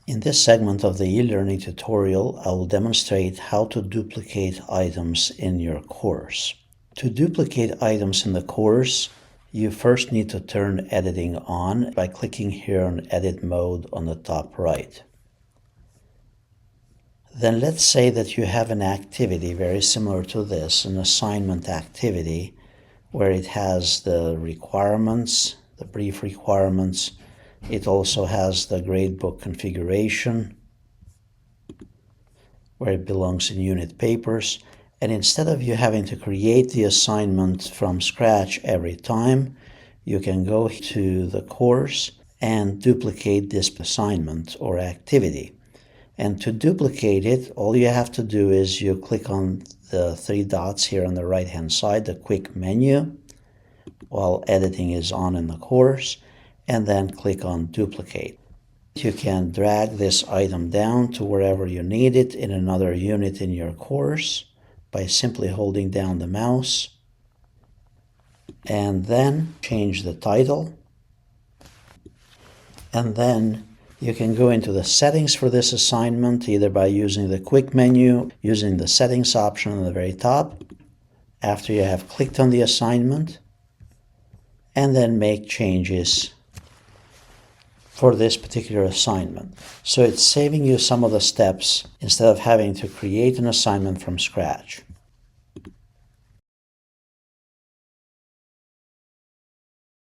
In this segment of the e-learning tutorial, I will demonstrate how to duplicate items in your course. To duplicate items in the course, you first need to turn editing on by clicking here on Edit Mode on the top right. Then let's say that you have an activity very similar to this, an assignment activity, where it has the requirements, the brief requirements. It also has the gradebook configuration, where it belongs in unit papers. And instead of you having to create the assignment from scratch every time, you can go to the course and duplicate this assignment or activity. And to duplicate it, all you have to do is you click on the three dots here on the right hand side, the quick menu, while editing is on in the course, and then click on duplicate. You can drag this item down to wherever you need it in another unit in your course by simply holding down the mouse, and then change the title. And then you can go into the settings for this assignment either by using the quick menu, using the settings option on the very top, after you have clicked on the assignment, and then make changes for this particular assignment. So it's saving you some of the steps instead of having to create an assignment from scratch.